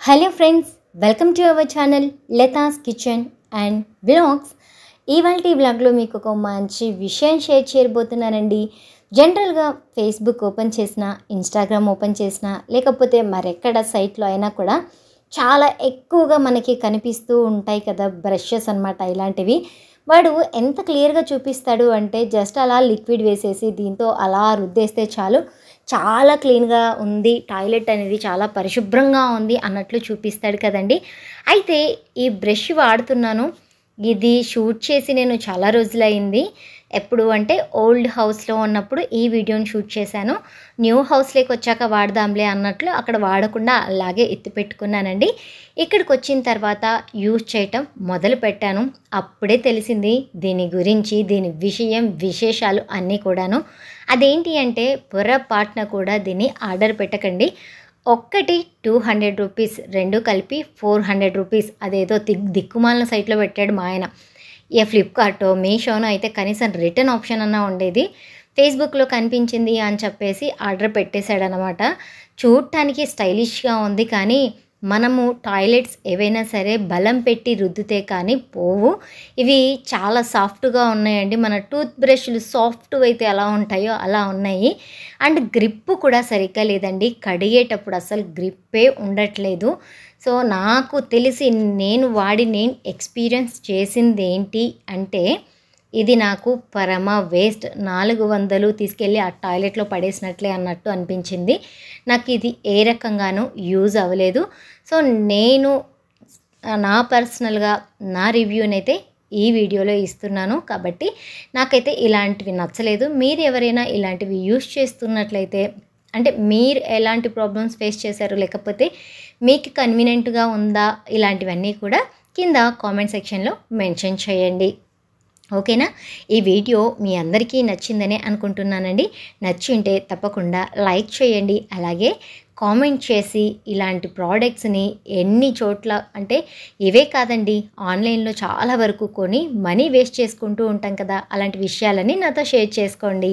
Hello friends, welcome to our channel Latha's kitchen and vlogs. ఇవాల్టి వ్లాగ్లో మీకు ఒక మంచి విషయం షేర్ చేయబోతున్నానండి. జనరల్గా ఫేస్బుక్ ఓపెన్ చేసినా, ఇన్స్టాగ్రామ్ ఓపెన్ చేసినా, లేకపోతే మరెక్కడ సైట్లో అయినా కూడా చాలా ఎక్కువగా మనకి కనిపిస్తూ ఉంటాయి కదా బ్రషెస్ అన్నమాట. ఇలాంటివి వాడు ఎంత క్లియర్గా చూపిస్తాడు అంటే జస్ట్ అలా లిక్విడ్ వేసేసి దీంతో అలా రుద్దేస్తే చాలు, చాలా క్లీన్గా ఉంది, టాయిలెట్ అనేది చాలా పరిశుభ్రంగా ఉంది అన్నట్లు చూపిస్తాడు కదండి. అయితే ఈ బ్రష్ వాడుతున్నాను. ఇది షూట్ చేసి నేను చాలా రోజులైంది. ఎప్పుడు అంటే ఓల్డ్ హౌస్లో ఉన్నప్పుడు ఈ వీడియోని షూట్ చేశాను. న్యూ హౌస్లోకి వచ్చాక వాడదాంలే అన్నట్లు అక్కడ వాడకుండా అలాగే ఎత్తి పెట్టుకున్నానండి. ఇక్కడికి వచ్చిన తర్వాత యూజ్ చేయటం మొదలు పెట్టాను. అప్పుడే తెలిసింది దీని గురించి, దీని విశేషాలు అన్నీ కూడాను. అదేంటి అంటే పొరపాటున కూడా దీన్ని ఆర్డర్ పెట్టకండి. ఒక్కటి 200 రూపీస్, రెండు కలిపి 400 రూపీస్. అదేదో దిక్కుమాలిన సైట్లో పెట్టాడు మా ఆయన. ఏ ఫ్లిప్కార్టో మీషోనో అయితే కనీసం రిటర్న్ ఆప్షన్ అన్నా ఉండేది. ఫేస్బుక్లో కనిపించింది అని చెప్పేసి ఆర్డర్ పెట్టేశాడనమాట. చూడటానికి స్టైలిష్గా ఉంది, కానీ మనము టాయిలెట్స్ ఏవైనా సరే బలం పెట్టి రుద్దితే కానీ పోవు. ఇవి చాలా సాఫ్ట్గా ఉన్నాయండి. మన టూత్ బ్రష్లు సాఫ్ట్ అయితే ఎలా ఉంటాయో అలా ఉన్నాయి. అండ్ గ్రిప్ కూడా సరిగ్గా లేదండి. కడిగేటప్పుడు అసలు గ్రిప్పే ఉండట్లేదు. సో నాకు తెలిసి నేను ఎక్స్పీరియన్స్ చేసింది ఏంటి అంటే ఇది నాకు పరమ వేస్ట్. 400 తీసుకెళ్ళి ఆ టాయిలెట్లో పడేసినట్లే అన్నట్టు అనిపించింది. నాకు ఇది ఏ రకంగానూ యూజ్ అవ్వలేదు. సో నేను నా పర్సనల్గా నా రివ్యూనైతే ఈ వీడియోలో ఇస్తున్నాను. కాబట్టి నాకైతే ఇలాంటివి నచ్చలేదు. మీరు ఎవరైనా ఇలాంటివి యూజ్ చేస్తున్నట్లయితే, అంటే మీరు ఎలాంటి ప్రాబ్లమ్స్ ఫేస్ చేశారు, లేకపోతే మీకు కన్వీనియంట్గా ఉందా, ఇలాంటివన్నీ కూడా కింద కామెంట్ సెక్షన్లో మెన్షన్ చేయండి. ఓకేనా? ఈ వీడియో మీ అందరికీ నచ్చిందనే అనుకుంటున్నానండి. నచ్చి ఉంటే తప్పకుండా లైక్ చేయండి. అలాగే కామెంట్ చేసి ఇలాంటి ప్రోడక్ట్స్ని ఎన్ని చోట్ల, అంటే ఇవే కాదండి, ఆన్లైన్లో చాలా వరకు కొని మనీ వేస్ట్ చేసుకుంటూ ఉంటాం కదా, అలాంటి విషయాలని నాతో షేర్ చేసుకోండి.